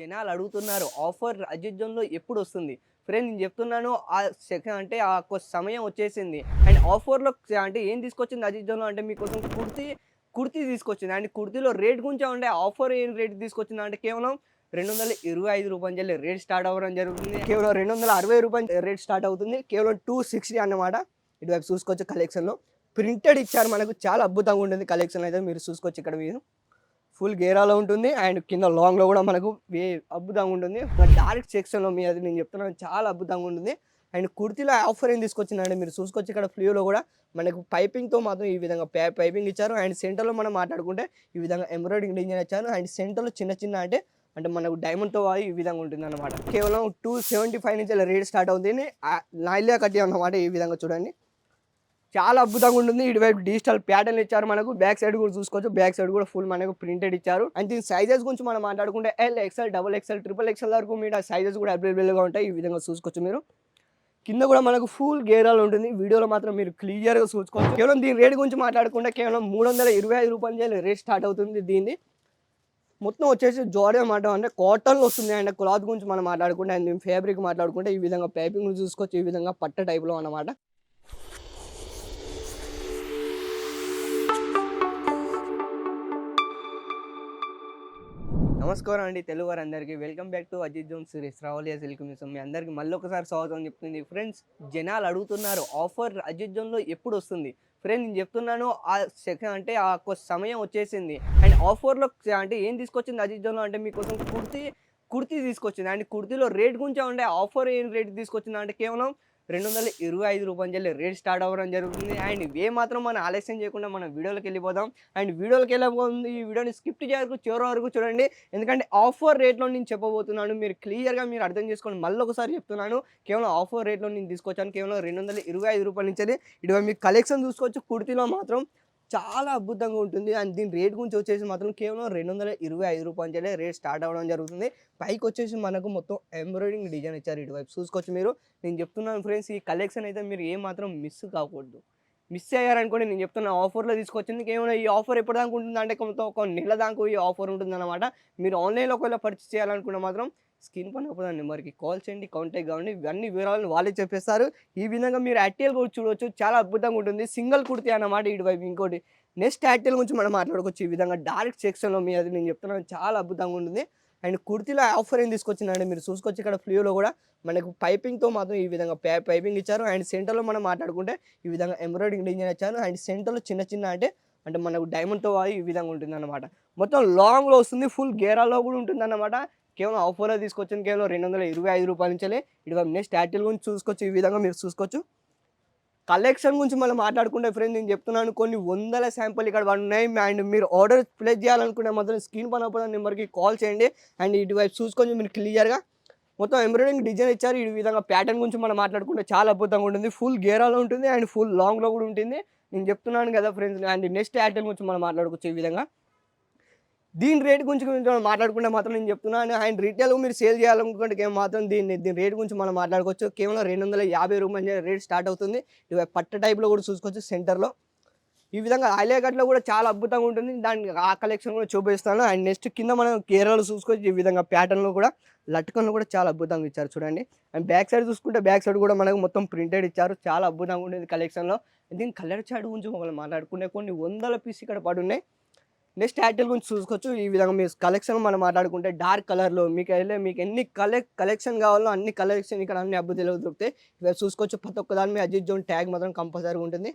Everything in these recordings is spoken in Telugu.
జనాలు అడుగుతున్నారు ఆఫర్ అజిత్ జోన్‌లో ఎప్పుడొస్తుంది? ఫ్రెండ్ నేను చెప్తున్నాను అంటే సమయం వచ్చేసింది. అండ్ ఆఫర్‌లో అంటే ఏం తీసుకొచ్చింది అజిత్ జోన్‌లో అంటే మీకోసం కుర్తీ తీసుకొచ్చింది. అండ్ కుర్తీలో రేట్ గురించే ఉండే ఆఫర్ ఏం రేట్ తీసుకొచ్చిందంటే కేవలం రూ. 225 రేట్ స్టార్ట్ అవ్వడం జరుగుతుంది. కేవలం రూ. 260 రేట్ స్టార్ట్ అవుతుంది. కేవలం 260 అన్నమాట. ఇటువైపు చూసుకోవచ్చు కలెక్షన్‌లో. ప్రింటెడ్ ఇచ్చారు మనకు. చాలా అద్భుతంగా ఉంటుంది కలెక్షన్ అయితే మీరు చూసుకోవచ్చు ఇక్కడ మీరు. ఫుల్ గేరాలో ఉంటుంది అండ్ కింద లాంగ్‌లో గూడా మనకు అద్భుతంగా ఉంటుంది. డార్క్ సెక్షన్‌లో అది నేను చెప్తున్నాను చాలా అద్భుతంగా ఉంటుంది. అండ్ కుర్తీలో ఆఫర్ ఏం తీసుకొచ్చిందంటే మీరు చూసుకోవచ్చు ఇక్కడ ఫ్లూలో గూడా మనకు పైపింగ్‌తో మాత్రం ఈ విధంగా పైపింగ్ ఇచ్చారు. అండ్ సెంటర్‌లో మనం మాట్లాడుకుంటే ఈ విధంగా ఎంబ్రాయిడరింగ్ డిజైన్ ఇచ్చారు. అండ్ సెంటర్‌లో చిన్న అంటే మనకు డైమండ్‌తో ఈ విధంగా ఉంటుందన్నమాట. కేవలం 275 నుంచి అలా రేట్ స్టార్ట్ అవుతుంది. నాయిలియా కట్టి అన్నమాట ఈ విధంగా చూడండి. చాలా అద్భుతంగా ఉంటుంది. ఇటువైపు డిజిటల్ ప్యాటర్న్ ఇచ్చారు మనకు. బ్యాక్ సైడ్ కూడా చూసుకోవచ్చు. బ్యాక్ సైడ్ కూడా ఫుల్ మనకు ప్రింటెడ్ ఇచ్చారు. అండ్ దీని సైజెస్ గురించి మనం మాట్లాడుకుంటే L, XL, double XL, triple XL వరకు మీరు సైజెస్ కూడా అవైలబుల్‌గా ఉంటాయి. ఈ విధంగా చూసుకోవచ్చు మీరు. కింద కూడా మనకు ఫుల్ గేరాలు ఉంటుంది. వీడియోలో మాత్రం మీరు క్లియర్‌గా చూసుకోవచ్చు. కేవలం దీని రేట్ గురించి మాట్లాడుకుంటే కేవలం రూ. 325 రేట్ స్టార్ట్ అవుతుంది దీన్ని. మొత్తం వచ్చేసి జార్జెట్ అన్నమాట. అంటే కాటన్‌లో వస్తుంది. అండ్ క్లాత్ గురించి మనం మాట్లాడుకుంటే అండ్ ఫ్యాబ్రిక్ మాట్లాడుకుంటే ఈ విధంగా పైపింగ్ చూసుకోవచ్చు. ఈ విధంగా పట్ట టైప్‌లో అన్నమాట. నమస్కారం అండి తెలుగు వారందరికీ. Welcome back to Ajith zone series రావలియా సిల్క్ మిషన్. మీ అందరికీ మళ్ళొకసారి స్వాగతం చెప్తుంది. ఫ్రెండ్స్ జనాలు అడుగుతున్నారు ఆఫర్ అజిత్ జోన్‌లో ఎప్పుడు వస్తుంది? ఫ్రెండ్ నేను చెప్తున్నాను అంటే సమయం వచ్చేసింది. అండ్ ఆఫర్‌లో అంటే ఏం తీసుకొచ్చింది అజిత్ జోన్‌లో అంటే మీకోసం కుర్తీ తీసుకొచ్చింది. అండ్ కుర్తీలో రేట్ గురించే ఉండే ఆఫర్ ఏం రేట్ తీసుకొచ్చిందంటే కేవలం రూ. 225 రేట్ స్టార్ట్ అవ్వడం జరుగుతుంది. అండ్ మాత్రం మనం ఆలస్యం చేయకుండా మనం వీడియోలోకి వెళ్ళిపోదాం. అండ్ వీడియోలోకి వెళ్ళబోతుంది ఈ వీడియోని స్కిప్ చేయకు చివరి వరకు చూడండి. ఎందుకంటే ఆఫర్ రేట్‌లో నేను చెప్పబోతున్నాను. మీరు క్లియర్‌గా మీరు అర్థం చేసుకోండి. మళ్ళొకసారి చెప్తున్నాను. కేవలం ఆఫర్ రేట్‌లో నేను తీసుకొచ్చాను. కేవలం రూ. 225 నుంచెల్లి ఇటువైపు మీకు కలెక్షన్ చూసుకోవచ్చు. కుర్తీలో మాత్రం చాలా అద్భుతంగా ఉంటుంది. అండ్ దీని రేట్ గురించి వచ్చేసి మాత్రం కేవలం రూ. 225 రేట్ స్టార్ట్ అవ్వడం జరుగుతుంది. పైకొచ్చేసి మనకు మొత్తం ఎంబ్రాయిడరింగ్ డిజైన్ ఇచ్చారు. ఇటువైపు చూసుకోవచ్చు మీరు. నేను చెప్తున్నాను ఫ్రెండ్స్ ఈ కలెక్షన్ అయితే మీరు మాత్రం మిస్ కాకూడదు. మిస్ అయ్యారనుకోండి నేను చెప్తున్నా ఆఫర్‌లో తీసుకొచ్చింది. కేవలం ఈ ఆఫర్ ఎప్పటిదాకా ఉంటుందంటే మొత్తం ఒక నెల దాకా ఈ ఆఫర్ ఉంటుందన్నమాట. మీరు ఆన్‌లైన్‌లో ఒకవేళ పర్చేస్ చేయాలనుకుంటే మాత్రం స్క్రీన్ పైన ఒకదా నెంబర్‌కి కాల్ చేయండి, కాంటాక్ట్ కావండి. ఇవన్నీ వివరాలను వాళ్ళే చెప్పేస్తారు. ఈ విధంగా మీరు యాక్టిల్ కూడా చూడవచ్చు. చాలా అద్భుతంగా ఉంటుంది. సింగిల్ కుర్తీ అన్నమాట. ఇటువైపు ఇంకోటి నెక్స్ట్ యాక్టిల్ గురించి మనం మాట్లాడుకోవచ్చు. ఈ విధంగా డార్క్ సెక్షన్‌లో అది నేను చెప్తున్నాను చాలా అద్భుతంగా ఉంటుంది. అండ్ కుర్తీలో ఆఫర్ ఏం తీసుకొచ్చిందంటే మీరు చూసుకోవచ్చు ఇక్కడ ఫ్లూలో కూడా మనకు పైపింగ్‌తో మాత్రం ఈ విధంగా పైపింగ్ ఇచ్చారు. అండ్ సెంటర్‌లో మనం మాట్లాడుకుంటే ఈ విధంగా ఎంబ్రాయిడరింగ్ డిజైన్ ఇచ్చారు. అండ్ సెంటర్‌లో అంటే మనకు డైమండ్‌తో ఈ విధంగా ఉంటుందన్నమాట. మొత్తం లాంగ్‌లో వస్తుంది. ఫుల్ గేరాలో కూడా ఉంటుందన్నమాట. కేవలం ఆఫర్‌లో తీసుకొచ్చింది కేవలం రూ. 225 నుంచెల్లి ఇటువైపు నెక్స్ట్ యాక్టిల్ గురించి చూసుకోవచ్చు. ఈ విధంగా మీరు చూసుకోవచ్చు. కలెక్షన్ గురించి మనం మాట్లాడుకుంటే ఫ్రెండ్స్ నేను చెప్తున్నాను కొన్ని వందల శాంపుల్ ఇక్కడ ఉన్నాయి. అండ్ మీరు ఆర్డర్ ప్లేస్ చేయాలనుకుంటే మాత్రం స్క్రీన్ పైన నెంబర్‌కి కాల్ చేయండి. అండ్ ఇటువైపు చూసుకొని మీరు క్లియర్‌గా మొత్తం ఎంబ్రాయిడరింగ్ డిజైన్ ఇచ్చారు. ఈ విధంగా ప్యాటర్న్ గురించి మనం మాట్లాడుకుంటే చాలా అద్భుతంగా ఉంటుంది. ఫుల్ గేరాలో ఉంటుంది అండ్ ఫుల్ లాంగ్‌లో కూడా ఉంటుంది. నేను చెప్తున్నాను కదా ఫ్రెండ్స్. అండ్ నెక్స్ట్ యాక్టిల్ గురించి మనం మాట్లాడుకోవచ్చు ఈ విధంగా. దీని రేట్ గురించి మాట్లాడుకుంటే మాత్రం నేను చెప్తున్నాను. అండ్ రిటైల్‌గా మీరు సేల్ చేయాలనుకుంటే మాత్రం దీని రేట్ గురించి మనం మాట్లాడుకోవచ్చు. కేవలం రూ. 250 రేట్ స్టార్ట్ అవుతుంది. ఇవి పట్టు టైప్‌లో కూడా చూసుకోవచ్చు సెంటర్‌లో. ఈ విధంగా ఆలియా కట్‌లో కూడా చాలా అద్భుతంగా ఉంటుంది. ఆ కలెక్షన్ కూడా చూపిస్తాను. అండ్ నెక్స్ట్ కింద మనం కేరళలో చూసుకోవచ్చు. ఈ విధంగా ప్యాటర్న్‌లో కూడా లట్కన్‌లు కూడా చాలా అద్భుతంగా ఇచ్చారు చూడండి. అండ్ బ్యాక్ సైడ్ చూసుకుంటే బ్యాక్ సైడ్ కూడా మనకు మొత్తం ప్రింటెడ్ ఇచ్చారు. చాలా అద్భుతంగా ఉండేది కలెక్షన్‌లో. దీని కలర్ చార్ట్ గురించి మనం మాట్లాడుకునే కొన్ని వందల పీస్ ఇక్కడ పడున్నాయి. నెక్స్ట్ యాక్టిల్ గురించి చూసుకోవచ్చు. ఈ విధంగా మీ కలెక్షన్ మనం మాట్లాడుకుంటే డార్క్ కలర్‌లో మీకు ఎన్ని కలెక్షన్ కావాలో అన్ని కలెక్షన్ ఇక్కడ అన్ని అద్భుతాలు దొరుకుతాయి. ఇవి చూసుకోవచ్చు. ప్రతి ఒక్క దాని మీద అజిత్ జోన్ ట్యాగ్ మాత్రం కంపల్సరీగా ఉంటుంది.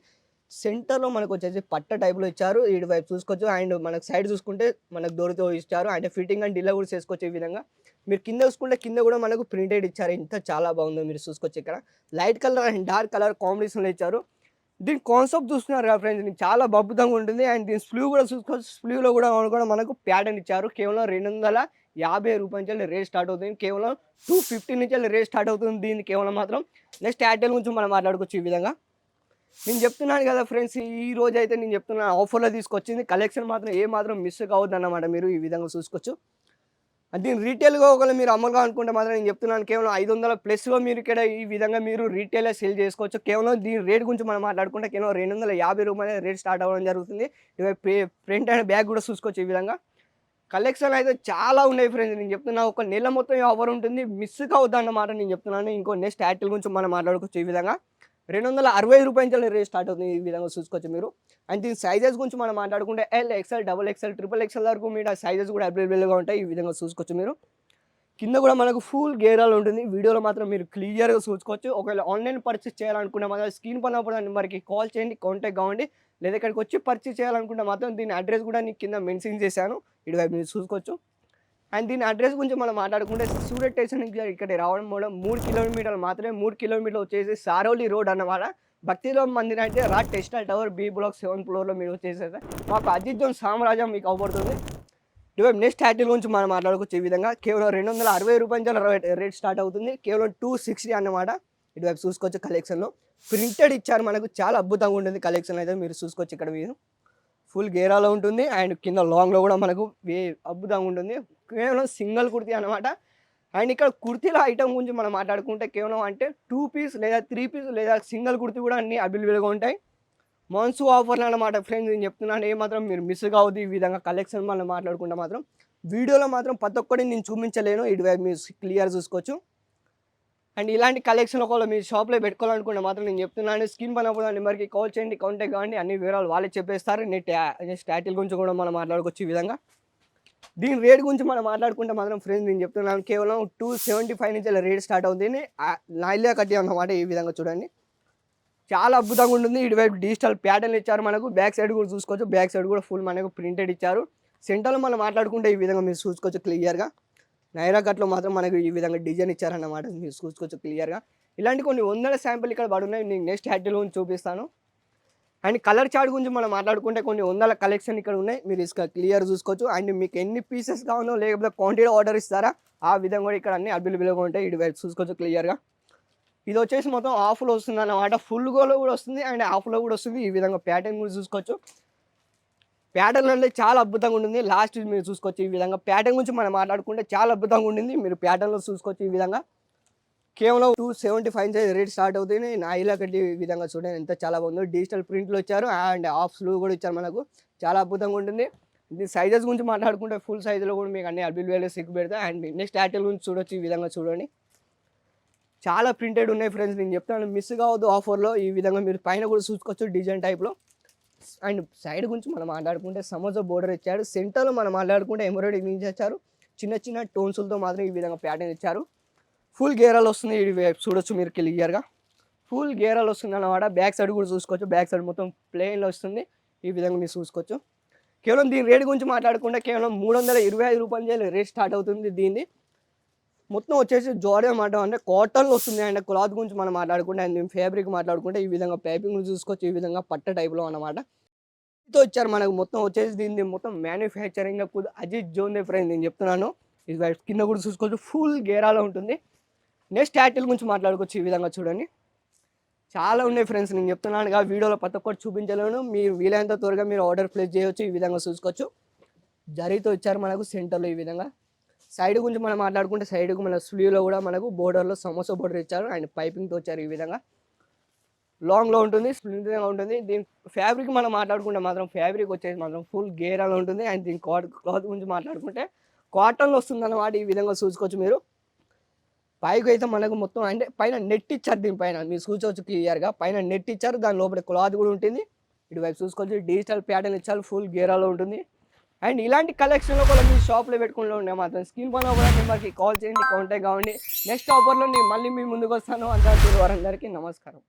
సెంటర్‌లో మనకు వచ్చేసి పట్ట టైప్‌లో ఇచ్చారు. ఇటువైపు చూసుకోవచ్చు. అండ్ మనకు సైడ్ చూసుకుంటే మనకు డోర్‌తో ఇచ్చారు. అంటే ఫిట్టింగ్ అండ్ డిలే కూడా చేసుకోవచ్చు ఈ విధంగా. మీరు కింద చూసుకుంటే కింద కూడా మనకు ప్రింటెడ్ ఇచ్చారు. ఎంత చాలా బాగుందో మీరు చూసుకోవచ్చు ఇక్కడ. Light colour and dark colour కాంబినేషన్‌లో ఇచ్చారు. దీని కాన్సెప్ట్ చూస్తున్నారు కదా ఫ్రెండ్స్. ఇది చాలా అద్భుతంగా ఉంటుంది. అండ్ దీని స్లీవ్ కూడా చూసుకోవచ్చు. స్లీవ్‌లో కూడా మనకు ప్యాటర్న్ ఇచ్చారు. కేవలం రూ. 250 నుంచి రేట్ స్టార్ట్ అవుతుంది. కేవలం 250 నుంచి రేట్ స్టార్ట్ అవుతుంది. దీన్ని కేవలం మాత్రం నెక్స్ట్ యాక్టిల్ గురించి మనం మాట్లాడుకోవచ్చు ఈ విధంగా. నేను చెప్తున్నాను కదా ఫ్రెండ్స్. ఈ రోజైతే నేను చెప్తున్నాను ఆఫర్‌లో తీసుకొచ్చింది. కలెక్షన్ మాత్రం మాత్రం మిస్ కావద్దన్నమాట. మీరు ఈ విధంగా చూసుకోవచ్చు. దీన్ని రీటైల్‌గా ఒకవేళ మీరు అమ్మాలనుకుంటే మాత్రం నేను చెప్తున్నాను కేవలం 500 ప్లస్‌లో మీరు ఇక్కడ ఈ విధంగా మీరు రీటైల్‌గా సేల్ చేసుకోవచ్చు. కేవలం దీని రేట్ గురించి మనం మాట్లాడుకుంటే కేవలం రూ. 250 రేట్ స్టార్ట్ అవ్వడం జరుగుతుంది. ఇవి ప్రింట్ అండ్ బ్యాగ్ కూడా చూసుకోవచ్చు ఈ విధంగా. కలెక్షన్ అయితే చాలా ఉన్నాయి ఫ్రెండ్స్. నేను చెప్తున్నా ఒక నెల మొత్తం ఈ ఆఫర్ ఉంటుంది. మిస్ కావద్దన్నమాట నేను చెప్తున్నాను. ఇంకో నెక్స్ట్ యాటిల్ గురించి మనం మాట్లాడుకోవచ్చు. ఈ విధంగా ₹260 నుంచి రేట్ స్టార్ట్ అవుతుంది. ఈ విధంగా చూసుకోవచ్చు మీరు. అండ్ దీని సైజెస్ గురించి మనం మాట్లాడుకుంటే L, XL, double XL, triple XL వరకు మీరు ఆ సైజెస్ కూడా అవైలబుల్గా ఉంటాయి. ఈ విధంగా చూసుకోవచ్చు మీరు. కింద కూడా మనకు ఫుల్ గేరాలు ఉంటుంది. వీడియోలో మాత్రం మీరు క్లియర్గా చూసుకోవచ్చు. ఒకవేళ ఆన్లైన్ పర్చేస్ చేయాలనుకుంటే మాత్రం స్క్రీన్ పైన కూడా నెంబర్కి కాల్ చేయండి, కాంటాక్ట్ కావండి. లేదా ఇక్కడికి వచ్చి పర్చేస్ చేయాలనుకుంటే మాత్రం దీని అడ్రస్ కూడా నీకు కింద మెన్షన్ చేశాను. ఇటువైపు మీరు చూసుకోవచ్చు. అండ్ దీని అడ్రస్ గురించి మనం మాట్లాడుకుంటే సూరత్ స్టేషన్ నుంచి ఇక్కడ రావడం కూడా 3 కిలోమీటర్లు మాత్రమే. 3 కిలోమీటర్లు వచ్చేసి సారోలి రోడ్ అన్నమాట. భక్తిలో మందిర్ అంటే Raj textile tower B block 7th ఫ్లోర్లో మీరు వచ్చేసేది మాకు అజిత్ జోన్ సామ్రాజ్యం మీకు అవబడుతుంది. ఇటువైపు నెక్స్ట్ టైటిల్ గురించి మనం మాట్లాడుకోవచ్చు. ఈ విధంగా కేవలం ₹260 రేట్ స్టార్ట్ అవుతుంది. కేవలం 260 అన్నమాట. ఇటువైపు చూసుకోవచ్చు. కలెక్షన్లో ప్రింటెడ్ ఇచ్చారు మనకు. చాలా అద్భుతంగా ఉంటుంది కలెక్షన్ అయితే మీరు చూసుకోవచ్చు. ఇక్కడ మీరు ఫుల్ గేరాలో ఉంటుంది. అండ్ కింద లాంగ్లో కూడా మనకు అద్భుతంగా ఉంటుంది. కేవలం సింగిల్ కుర్తీ అనమాట. అండ్ ఇక్కడ కుర్తీల ఐటమ్ గురించి మనం మాట్లాడుకుంటే కేవలం అంటే 2 పీస్ లేదా 3 పీస్ లేదా సింగిల్ కుర్తీ కూడా అన్ని అవైలబుల్గా ఉంటాయి. మాన్సూన్ ఆఫర్లు అన్నమాట ఫ్రెండ్స్. నేను చెప్తున్నాను ఏమాత్రం మీరు మిస్ కావద్దు. ఈ విధంగా కలెక్షన్ మనం మాట్లాడుకుంటే మాత్రం వీడియోలో మాత్రం ప్రతి ఒక్కటి నేను చూపించలేను. ఇటువైపు మీరు క్లియర్ చూసుకోవచ్చు. అండ్ ఇలాంటి కలెక్షన్ ఒకవేళ మీ షాప్లో పెట్టుకోవాలనుకుంటే మాత్రం నేను చెప్తున్నాను స్క్రీన్ పైన కూడా నెంబర్కి కాల్ చేయండి, కాంటాక్ట్ కావండి. అన్ని వివరాలు వాళ్ళే చెప్పేస్తారు. నెక్స్ట్ టైటిల్ గురించి కూడా మనం మాట్లాడుకోవచ్చు. ఈ విధంగా దీని రేట్ గురించి మనం మాట్లాడుకుంటే మాత్రం ఫ్రెండ్స్ నేను చెప్తున్నాను కేవలం 275 నుంచి రేట్ స్టార్ట్ అవుతుంది. నాయిలియా కట్టి అన్నమాట. ఈ విధంగా చూడండి చాలా అద్భుతంగా ఉంటుంది. ఇటువైపు డిజిటల్ ప్యాటర్న్ ఇచ్చారు మనకు. బ్యాక్ సైడ్ కూడా చూసుకోవచ్చు. బ్యాక్ సైడ్ కూడా ఫుల్ మనకు ప్రింటెడ్ ఇచ్చారు. సెంటర్లో మనం మాట్లాడుకుంటే ఈ విధంగా మీరు చూసుకోవచ్చు క్లియర్గా. నైరా కట్లో మాత్రం మనకు ఈ విధంగా డిజైన్ ఇచ్చారన్నమాట. మీరు చూసుకోవచ్చు క్లియర్గా. ఇలాంటి కొన్ని వందల శాంపుల్ ఇక్కడ పడున్నాయి. నేను నెక్స్ట్ హ్యాటిల్ గురించి చూపిస్తాను. అండ్ కలర్ చార్ట్ గురించి మనం మాట్లాడుకుంటే కొన్ని వందల కలెక్షన్ ఇక్కడ ఉన్నాయి. మీరు క్లియర్ చూసుకోవచ్చు. అండ్ మీకు ఎన్ని పీసెస్ కావాలో లేకపోతే క్వాంటిటీ ఆర్డర్ ఇస్తారా ఆ విధంగా కూడా ఇక్కడ అన్ని అవైలబుల్గా ఉంటాయి. ఇటు వైపు చూసుకోవచ్చు క్లియర్గా. ఇది వచ్చేసి మొత్తం ఆఫ్లో వస్తుంది అన్నమాట. ఫుల్ గోలో కూడా వస్తుంది అండ్ ఆఫ్లో కూడా వస్తుంది. ఈ విధంగా ప్యాటర్న్ కూడా చూసుకోవచ్చు. ప్యాటర్న్ అంటే చాలా అద్భుతంగా ఉంటుంది. లాస్ట్ మీరు చూసుకోవచ్చు. ఈ విధంగా ప్యాటర్న్ గురించి మనం మాట్లాడుకుంటే చాలా అద్భుతంగా ఉంటుంది. మీరు ప్యాటర్న్లో చూసుకోవచ్చు. ఈ విధంగా కేవలం 275 రేట్ స్టార్ట్ అవుతుంది. నాయిలా కట్టి ఈ విధంగా చూడండి ఎంత చాలా బాగుందో. డిజిటల్ ప్రింట్లు వచ్చారు అండ్ హాఫ్ స్లీవ్ కూడా ఇచ్చారు మనకు. చాలా అద్భుతంగా ఉంటుంది. దీని సైజెస్ గురించి మాట్లాడుకుంటే ఫుల్ సైజులో కూడా మీకు అన్ని అవైలబుల్గా సిక్ పెడతాయి. అండ్ నెక్స్ట్ టైటిల్ గురించి చూడొచ్చు. ఈ విధంగా చూడండి చాలా ప్రింటెడ్ ఉన్నాయి ఫ్రెండ్స్. నేను చెప్తాను మిస్ కావద్దు ఆఫర్లో. ఈ విధంగా మీరు పైన కూడా చూసుకోవచ్చు డిజైన్ టైప్లో. అండ్ సైడ్ గురించి మనం మాట్లాడుకుంటే సమోసా బోర్డర్ ఇచ్చారు. సెంటర్లో మనం మాట్లాడుకుంటే ఎంబ్రాయిడరీ ఇచ్చారు. చిన్న చిన్న టోన్సులతో మాత్రం ఈ విధంగా ప్యాటర్న్ ఇచ్చారు. ఫుల్ గేరాలు వస్తుంది. ఇది చూడొచ్చు మీరు క్లియర్గా. ఫుల్ గేరాలు వస్తుంది అన్నమాట. బ్యాక్ సైడ్ కూడా చూసుకోవచ్చు. బ్యాక్ సైడ్ మొత్తం ప్లెయిన్లో వస్తుంది. ఈ విధంగా మీరు చూసుకోవచ్చు. కేవలం దీని రేట్ గురించి మాట్లాడుకుంటే కేవలం ₹325 రేట్ స్టార్ట్ అవుతుంది. దీన్ని మొత్తం వచ్చేసి జోడే మాట అంటే కాటన్లో వస్తుంది. అండ్ క్లాత్ గురించి మనం మాట్లాడుకుంటే అండ్ ఫ్యాబ్రిక్ మాట్లాడుకుంటే ఈ విధంగా పైపింగ్ చూసుకోవచ్చు. ఈ విధంగా పట్ట టైప్లో అన్నమాట. ఇతో వచ్చారు మనకు. మొత్తం వచ్చేసి దీన్ని మొత్తం మ్యానుఫ్యాక్చరింగ్ అజిత్ జోన్ ఫ్రెండ్ నేను చెప్తున్నాను. ఇది కింద కూడా చూసుకోవచ్చు. ఫుల్ గేరాలో ఉంటుంది. నెక్స్ట్ టైటిల్ గురించి మాట్లాడుకోవచ్చు. ఈ విధంగా చూడండి చాలా ఉన్నాయి ఫ్రెండ్స్. నేను చెప్తున్నాను వీడియోలో ప్రతి ఒక్కటి చూపించలేను. మీరు వీలైనంత త్వరగా మీరు ఆర్డర్ ప్లేస్ చేయవచ్చు. ఈ విధంగా చూసుకోవచ్చు. జరీతో ఇచ్చారు మనకు సెంటర్లో. ఈ విధంగా సైడ్ గురించి మనం మాట్లాడుకుంటే సైడ్కు మన స్లీవ్లో కూడా మనకు బోర్డర్లో సమోసా బోర్డర్ ఇచ్చారు. అండ్ పైపింగ్తో వచ్చారు. ఈ విధంగా లాంగ్లో ఉంటుంది. స్ప్లింట్గా ఉంటుంది. దీని ఫ్యాబ్రిక్ మనం మాట్లాడుకుంటే మాత్రం ఫ్యాబ్రిక్ వచ్చేసి మాత్రం ఫుల్ గేరాలో ఉంటుంది. అండ్ దీని క్లాత్ గురించి మాట్లాడుకుంటే కాటన్లో వస్తుంది అన్నమాట. ఈ విధంగా చూసుకోవచ్చు మీరు. పైకి అయితే మనకు మొత్తం అంటే పైన నెట్ ఇచ్చారు. దీనిపైన మీరు చూసుకోవచ్చు క్లియర్గా. పైన నెట్ ఇచ్చారు. దాని లోపల క్లాత్ కూడా ఉంటుంది. ఇటువైపు చూసుకోవచ్చు. డిజిటల్ ప్యాటర్న్ ఇచ్చారు. ఫుల్ గేరాలో ఉంటుంది. అండ్ ఇలాంటి కలెక్షన్లో కూడా మీ షాప్లో పెట్టుకుంటూ ఉండే మాత్రం స్క్రీన్ పైన కూడా నెంబర్కి కాల్ చేయండి, కాంటాక్ట్ కావండి. నెక్స్ట్ ఆఫర్లో నేను మళ్ళీ మీ ముందుకు వస్తాను. అందరికీ వారందరికీ నమస్కారం.